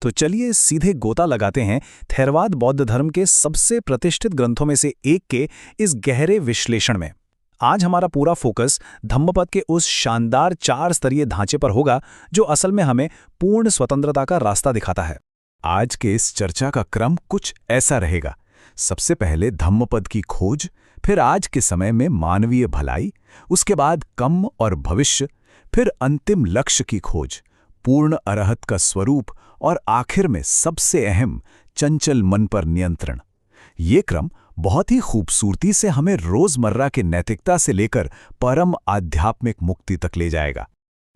तो चलिए सीधे गोता लगाते हैं थेरवाद बौद्ध धर्म के सबसे प्रतिष्ठित ग्रंथों में से एक के इस गहरे विश्लेषण में। आज हमारा पूरा फोकस धम्मपद के उस शानदार 4 स्तरीय ढांचे पर होगा जो असल में हमें पूर्ण स्वतंत्रता का रास्ता दिखाता है। आज के इस चर्चा का क्रम कुछ ऐसा रहेगा। सबसे पहले धम्मपद की खोज, फिर आज के समय में मानवीय भलाई, उसके बाद कम और भविष्य, फिर अंतिम लक्ष्य की खोज, पूर्ण अरहत का स्वरूप और आखिर में सबसे अहम चंचल मन पर नियंत्रण। ये क्रम बहुत ही खूबसूरती से हमें रोजमर्रा के नैतिकता से लेकर परम आध्यात्मिक मुक्ति तक ले जाएगा।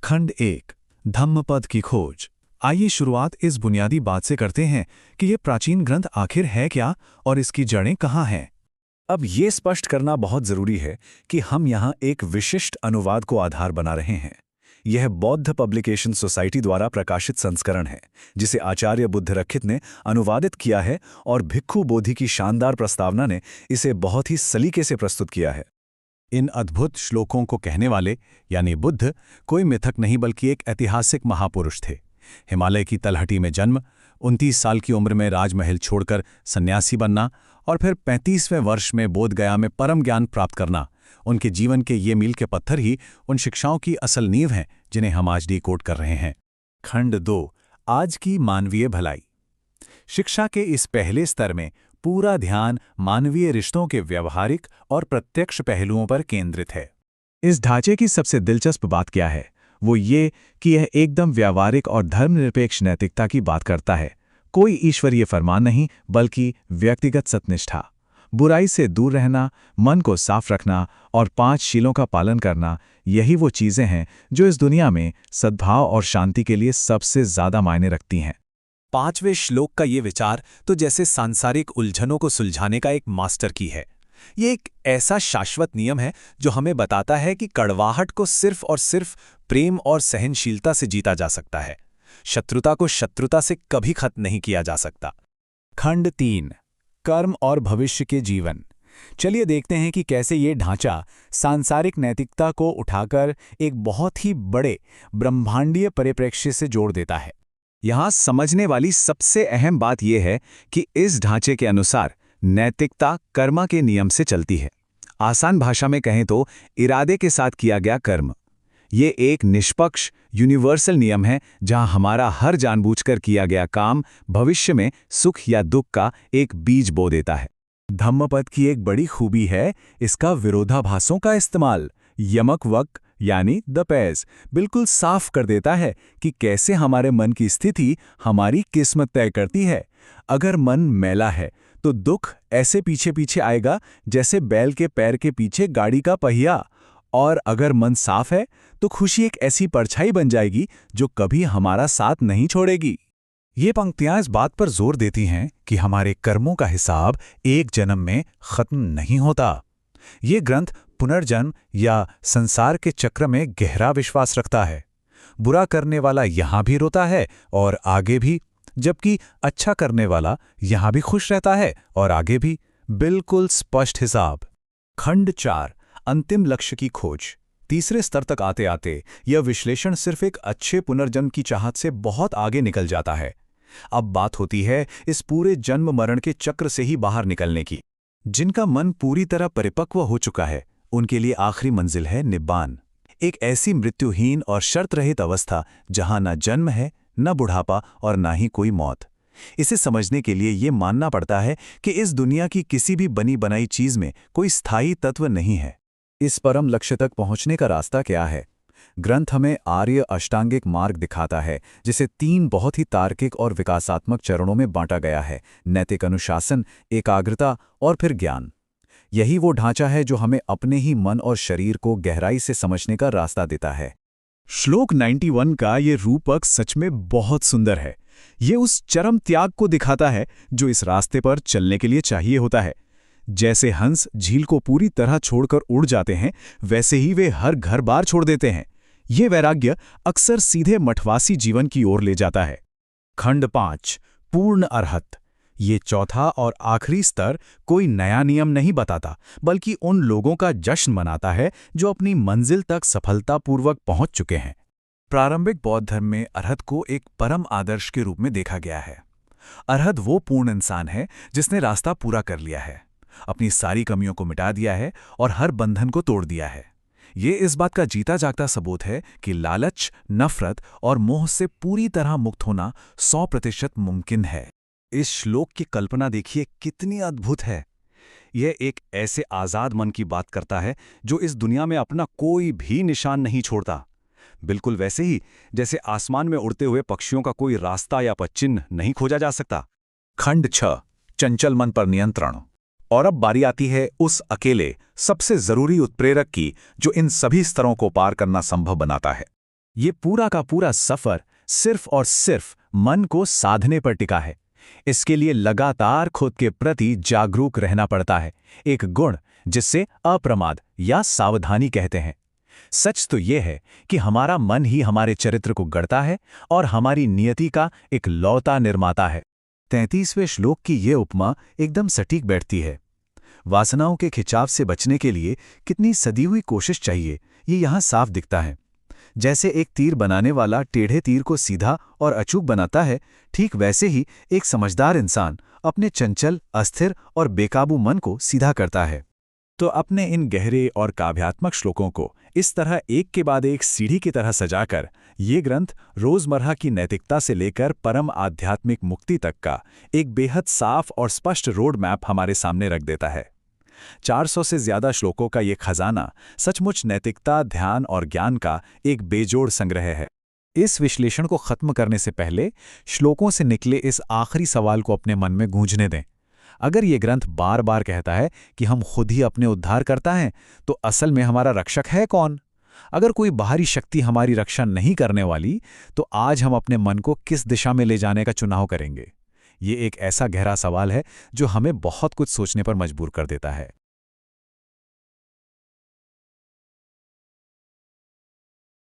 खंड 1, धम्मपद की खोज। आइए शुरुआत इस बुनियादी बात से करते हैं कि ये प्राचीन ग्रंथ आखिर है क्या और इसकी जड़ें कहाँ हैं। अब ये स्पष्ट करना बहुत जरूरी है कि हम यहाँ एक विशिष्ट अनुवाद को आधार बना रहे हैं। यह बौद्ध पब्लिकेशन सोसाइटी द्वारा प्रकाशित संस्करण है, जिसे आचार्य बुद्धरक्षित ने अनुवादित किया है और भिक्खु बोधि की शानदार प्रस्तावना ने इसे बहुत ही सलीके से प्रस्तुत किया है। इन अद्भुत श्लोकों को कहने वाले यानी बुद्ध कोई मिथक नहीं बल्कि एक ऐतिहासिक महापुरुष थे। हिमालय की तलहटी में जन्म, 29 साल की उम्र में राजमहल छोड़कर सन्यासी बनना और फिर 35वें वर्ष में बोधगया में परम ज्ञान प्राप्त करना, उनके जीवन के ये मील के पत्थर ही उन शिक्षाओं की असल नींव हैं जिन्हें हम आज डिकोड कर रहे हैं। खंड 2, आज की मानवीय भलाई। शिक्षा के इस पहले स्तर में पूरा ध्यान मानवीय रिश्तों के व्यवहारिक और प्रत्यक्ष पहलुओं पर केंद्रित है। इस ढांचे की सबसे दिलचस्प बात क्या है? वो ये कि यह एकदम व्यावहारिक और धर्मनिरपेक्ष नैतिकता की बात करता है। कोई ईश्वरीय फरमान नहीं, बल्कि व्यक्तिगत सत्निष्ठा, बुराई से दूर रहना, मन को साफ रखना और 5 शीलों का पालन करना। यही वो चीजें हैं जो इस दुनिया में सद्भाव और शांति के लिए सबसे ज्यादा मायने रखती हैं। 5वें श्लोक का ये विचार तो जैसे सांसारिक उलझनों को सुलझाने का एक मास्टर की है। ये एक ऐसा शाश्वत नियम है जो हमें बताता है कि कड़वाहट को सिर्फ और सिर्फ प्रेम और सहनशीलता से जीता जा सकता है। शत्रुता को शत्रुता से कभी खत्म नहीं किया जा सकता। खंड 3, कर्म और भविष्य के जीवन। चलिए देखते हैं कि कैसे ये ढांचा सांसारिक नैतिकता को उठाकर एक बहुत ही बड़े ब्रह्मांडीय परिप्रेक्ष्य से जोड़ देता है। यहाँ समझने वाली सबसे अहम बात यह है कि इस ढांचे के अनुसार नैतिकता कर्म के नियम से चलती है। आसान भाषा में कहें तो इरादे के साथ किया गया कर्म। ये एक निष्पक्ष यूनिवर्सल नियम है जहां हमारा हर जानबूझकर किया गया काम भविष्य में सुख या दुख का एक बीज बो देता है। धम्मपद की एक बड़ी खूबी है इसका विरोधाभासों का इस्तेमाल। यमक वक यानी द पैस बिल्कुल साफ कर देता है कि कैसे हमारे मन की स्थिति हमारी किस्मत तय करती है। अगर मन मैला है तो दुख ऐसे पीछे पीछे आएगा जैसे बैल के पैर के पीछे गाड़ी का पहिया, और अगर मन साफ है तो खुशी एक ऐसी परछाई बन जाएगी जो कभी हमारा साथ नहीं छोड़ेगी। ये पंक्तियां इस बात पर जोर देती हैं कि हमारे कर्मों का हिसाब एक जन्म में खत्म नहीं होता। ये ग्रंथ पुनर्जन्म या संसार के चक्र में गहरा विश्वास रखता है। बुरा करने वाला यहां भी रोता है और आगे भी, जबकि अच्छा करने वाला यहां भी खुश रहता है और आगे भी। बिल्कुल स्पष्ट हिसाब। खंड 4, अंतिम लक्ष्य की खोज। तीसरे स्तर तक आते आते यह विश्लेषण सिर्फ एक अच्छे पुनर्जन्म की चाहत से बहुत आगे निकल जाता है। अब बात होती है इस पूरे जन्म मरण के चक्र से ही बाहर निकलने की। जिनका मन पूरी तरह परिपक्व हो चुका है उनके लिए आखिरी मंजिल है निब्बान, एक ऐसी मृत्युहीन और शर्त रहित अवस्था जहां न जन्म है, न बुढ़ापा और न ही कोई मौत। इसे समझने के लिए ये मानना पड़ता है कि इस दुनिया की किसी भी बनी बनाई चीज में कोई स्थायी तत्व नहीं है। इस परम लक्ष्य तक पहुंचने का रास्ता क्या है? ग्रंथ हमें आर्य अष्टांगिक मार्ग दिखाता है, जिसे 3 बहुत ही तार्किक और विकासात्मक चरणों में बांटा गया है: नैतिक अनुशासन, एकाग्रता और फिर ज्ञान। यही वो ढांचा है जो हमें अपने ही मन और शरीर को गहराई से समझने का रास्ता देता है। श्लोक 91 का ये रूपक सच में बहुत सुंदर है। ये उस चरम त्याग को दिखाता है जो इस रास्ते पर चलने के लिए चाहिए होता है। जैसे हंस झील को पूरी तरह छोड़कर उड़ जाते हैं, वैसे ही वे हर घर बार छोड़ देते हैं। ये वैराग्य अक्सर सीधे मठवासी जीवन की ओर ले जाता है। खंड 5, पूर्ण अरहत। ये चौथा और आखिरी स्तर कोई नया नियम नहीं बताता, बल्कि उन लोगों का जश्न मनाता है जो अपनी मंजिल तक सफलतापूर्वक पहुंच चुके हैं। प्रारंभिक बौद्ध धर्म में अरहत को एक परम आदर्श के रूप में देखा गया है। अरहत वो पूर्ण इंसान है जिसने रास्ता पूरा कर लिया है, अपनी सारी कमियों को मिटा दिया है और हर बंधन को तोड़ दिया है। ये इस बात का जीता जागता सबूत है कि लालच, नफरत और मोह से पूरी तरह मुक्त होना 100% मुमकिन है। इस श्लोक की कल्पना देखिए कितनी अद्भुत है। यह एक ऐसे आज़ाद मन की बात करता है जो इस दुनिया में अपना कोई भी निशान नहीं छोड़ता। बिल्कुल वैसे ही जैसे आसमान में उड़ते हुए पक्षियों का कोई रास्ता या पदचिह्न नहीं खोजा जा सकता। खंड 6, चंचल मन पर नियंत्रण। और अब बारी आती है उस अकेले सबसे जरूरी उत्प्रेरक की जो इन सभी स्तरों को पार करना संभव बनाता है। ये पूरा का पूरा सफर सिर्फ और सिर्फ मन को साधने पर टिका है। इसके लिए लगातार खुद के प्रति जागरूक रहना पड़ता है, एक गुण जिससे अप्रमाद या सावधानी कहते हैं। सच तो यह है कि हमारा मन ही हमारे चरित्र को गढ़ता है और हमारी नियति का एक लौता निर्माता है। 33वें श्लोक की ये उपमा एकदम सटीक बैठती है। वासनाओं के खिंचाव से बचने के लिए कितनी सदी हुई कोशिश चाहिए, ये यहाँ साफ दिखता है। जैसे एक तीर बनाने वाला टेढ़े तीर को सीधा और अचूक बनाता है, ठीक वैसे ही एक समझदार इंसान अपने चंचल, अस्थिर और बेकाबू मन को सीधा करता है। तो अपने इन गहरे और काव्यात्मक श्लोकों को इस तरह एक के बाद एक सीढ़ी की तरह सजाकर ये ग्रंथ रोजमर्रा की नैतिकता से लेकर परम आध्यात्मिक मुक्ति तक का एक बेहद साफ और स्पष्ट रोड मैप हमारे सामने रख देता है। 400 से ज्यादा श्लोकों का ये खजाना सचमुच नैतिकता, ध्यान और ज्ञान का एक बेजोड़ संग्रह है। इस विश्लेषण को खत्म करने से पहले श्लोकों से निकले इस आखिरी सवाल को अपने मन में गूंजने दें। अगर ये ग्रंथ बार बार कहता है कि हम खुद ही अपने उद्धार करता हैं, तो असल में हमारा रक्षक है कौन? अगर कोई बाहरी शक्ति हमारी रक्षा नहीं करने वाली, तो आज हम अपने मन को किस दिशा में ले जाने का चुनाव करेंगे? ये एक ऐसा गहरा सवाल है जो हमें बहुत कुछ सोचने पर मजबूर कर देता है।